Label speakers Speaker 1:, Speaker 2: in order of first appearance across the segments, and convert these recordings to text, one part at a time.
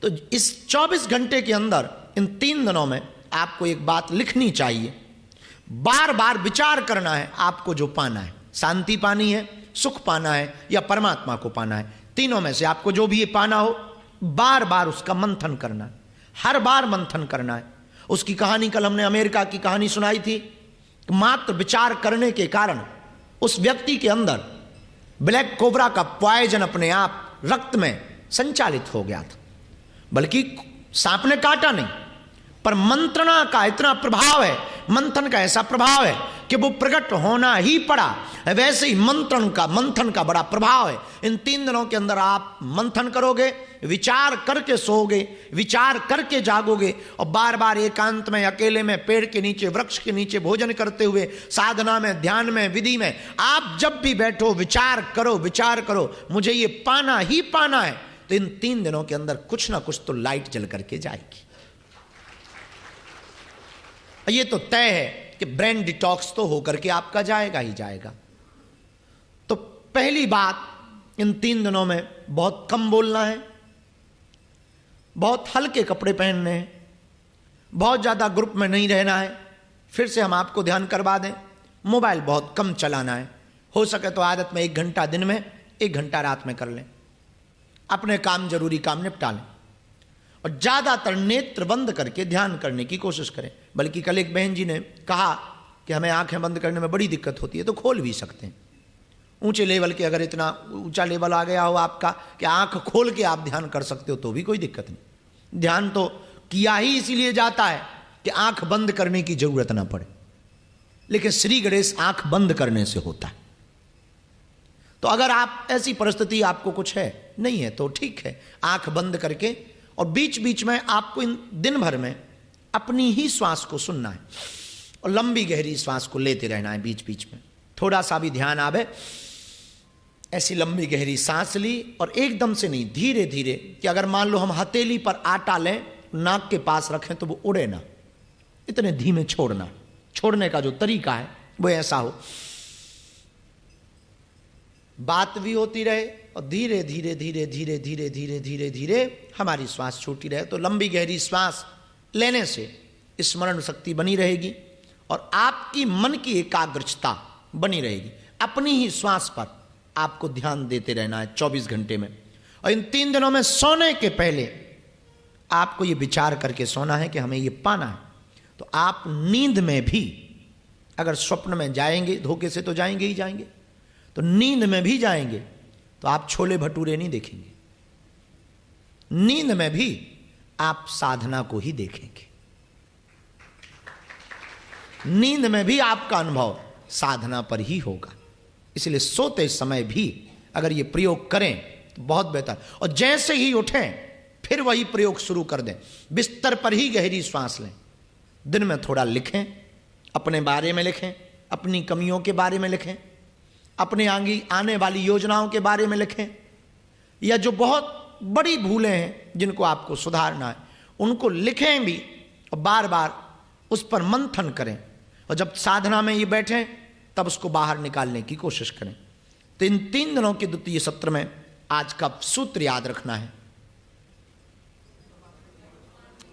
Speaker 1: तो इस 24 घंटे के अंदर इन 3 दिनों में आपको एक बात लिखनी चाहिए, बार बार विचार करना है आपको जो पाना है, शांति पानी है, सुख पाना है या परमात्मा को पाना है, तीनों में से आपको जो भी ये पाना हो बार बार उसका मंथन करना है, हर बार मंथन करना है। उसकी कहानी कल हमने अमेरिका की कहानी सुनाई थी। मात्र विचार करने के कारण उस व्यक्ति के अंदर ब्लैक कोबरा का पॉइजन अपने आप रक्त में संचालित हो गया था, बल्कि सांप ने काटा नहीं, पर मंत्रणा का इतना प्रभाव है, मंथन का ऐसा प्रभाव है कि वो प्रकट होना ही पड़ा। वैसे ही मंथन का बड़ा प्रभाव है। इन 3 दिनों के अंदर आप मंथन करोगे, विचार करके सोओगे, विचार करके जागोगे, और बार बार एकांत में, अकेले में, पेड़ के नीचे, वृक्ष के नीचे भोजन करते हुए, साधना में, ध्यान में, विधि में, आप जब भी बैठो विचार करो मुझे ये पाना ही पाना है। तो इन 3 दिनों के अंदर कुछ ना कुछ तो लाइट जल करके जाएगी। ये तो तय है कि ब्रेन डिटॉक्स तो होकर के आपका जाएगा ही जाएगा। तो पहली बात, इन 3 दिनों में बहुत कम बोलना है, बहुत हल्के कपड़े पहनने हैं, बहुत ज्यादा ग्रुप में नहीं रहना है। फिर से हम आपको ध्यान करवा दें, मोबाइल बहुत कम चलाना है। हो सके तो आदत में 1 घंटा दिन में, 1 घंटा रात में कर लें। अपने काम, जरूरी काम निपटा लें, और ज्यादातर नेत्र बंद करके ध्यान करने की कोशिश करें। बल्कि कल एक बहन जी ने कहा कि हमें आंखें बंद करने में बड़ी दिक्कत होती है, तो खोल भी सकते हैं। ऊंचे लेवल के, अगर इतना ऊंचा लेवल आ गया हो आपका कि आंख खोल के आप ध्यान कर सकते हो, तो भी कोई दिक्कत नहीं। ध्यान तो किया ही इसीलिए जाता है कि आंख बंद करने की जरूरत ना पड़े, लेकिन श्री गणेश आंख बंद करने से होता है। तो अगर आप ऐसी परिस्थिति आपको कुछ है, नहीं है, तो ठीक है, आंख बंद करके, और बीच बीच में आपको इन दिन भर में अपनी ही श्वास को सुनना है, और लंबी गहरी श्वास को लेते रहना है। बीच बीच में थोड़ा सा भी ध्यान आवे, ऐसी लंबी गहरी सांस ली, और एकदम से नहीं, धीरे धीरे, कि अगर मान लो हम हथेली पर आटा लें, नाक के पास रखें तो वो उड़े ना, इतने धीमे छोड़ना। छोड़ने का जो तरीका है वो ऐसा हो, बात भी होती रहे और धीरे धीरे धीरे धीरे धीरे धीरे धीरे धीरे हमारी श्वास छूटी रहे। तो लंबी गहरी श्वास लेने से स्मरण शक्ति बनी रहेगी और आपकी मन की एकाग्रता बनी रहेगी। अपनी ही श्वास पर आपको ध्यान देते रहना है 24 घंटे में। और इन 3 दिनों में सोने के पहले आपको ये विचार करके सोना है कि हमें ये पाना है। तो आप नींद में भी अगर स्वप्न में जाएंगे, धोखे से तो जाएंगे ही जाएंगे, तो नींद में भी जाएंगे तो आप छोले भटूरे नहीं देखेंगे, नींद में भी आप साधना को ही देखेंगे, नींद में भी आपका अनुभव साधना पर ही होगा। इसलिए सोते समय भी अगर ये प्रयोग करें तो बहुत बेहतर। और जैसे ही उठें फिर वही प्रयोग शुरू कर दें, बिस्तर पर ही गहरी श्वास लें, दिन में थोड़ा लिखें, अपने बारे में लिखें, अपनी कमियों के बारे में लिखें, अपने आने वाली योजनाओं के बारे में लिखें, या जो बहुत बड़ी भूलें हैं जिनको आपको सुधारना है उनको लिखें भी, और बार बार उस पर मंथन करें। और जब साधना में ये बैठें तब उसको बाहर निकालने की कोशिश करें। तो इन 3 दिनों के द्वितीय सत्र में आज का सूत्र याद रखना है,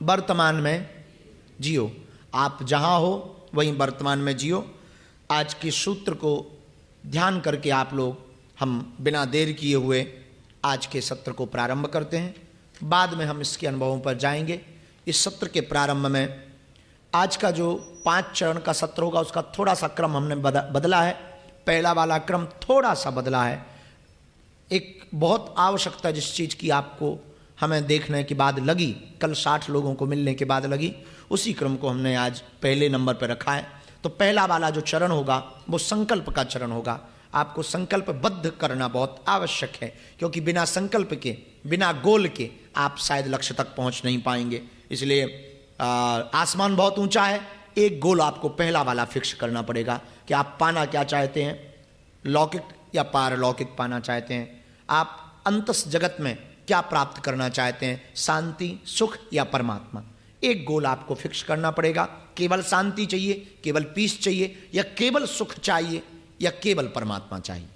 Speaker 1: वर्तमान में जियो। आप जहां हो वहीं वर्तमान में जियो। आज के सूत्र को ध्यान करके आप लोग, हम बिना देर किए हुए आज के सत्र को प्रारंभ करते हैं। बाद में हम इसके अनुभवों पर जाएंगे। इस सत्र के प्रारंभ में आज का जो 5 चरण का सत्र होगा उसका थोड़ा सा क्रम हमने बदला है। पहला वाला क्रम थोड़ा सा बदला है। एक बहुत आवश्यकता जिस चीज़ की आपको हमें देखने के बाद लगी, कल 60 लोगों को मिलने के बाद लगी, उसी क्रम को हमने आज पहले नंबर पर रखा है। तो पहला वाला जो चरण होगा वो संकल्प का चरण होगा। आपको संकल्पबद्ध करना बहुत आवश्यक है, क्योंकि बिना संकल्प के, बिना गोल के आप शायद लक्ष्य तक पहुंच नहीं पाएंगे। इसलिए आसमान बहुत ऊंचा है, एक गोल आपको पहला वाला फिक्स करना पड़ेगा कि आप पाना क्या चाहते हैं, लौकिक या पारलौकिक पाना चाहते हैं, आप अंतस जगत में क्या प्राप्त करना चाहते हैं, शांति, सुख या परमात्मा। एक गोल आपको फिक्स करना पड़ेगा। केवल शांति चाहिए, केवल पीस चाहिए, या केवल सुख चाहिए, या केवल परमात्मा चाहिए।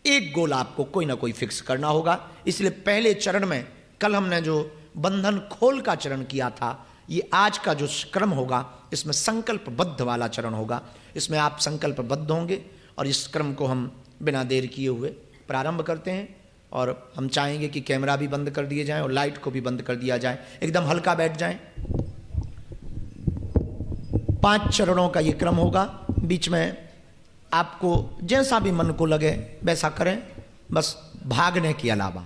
Speaker 1: एक गोल आपको कोई ना कोई फिक्स करना होगा। इसलिए पहले चरण में कल हमने जो बंधन खोल का चरण किया था, ये आज का जो क्रम होगा इसमें संकल्पबद्ध वाला चरण होगा। इसमें आप संकल्पबद्ध होंगे और इस क्रम को हम बिना देर किए हुए प्रारंभ करते हैं। और हम चाहेंगे कि कैमरा भी बंद कर दिए जाएं और लाइट को भी बंद कर दिया जाए, एकदम हल्का बैठ जाएं। 5 चरणों का ये क्रम होगा। बीच में आपको जैसा भी मन को लगे वैसा करें, बस भागने के अलावा।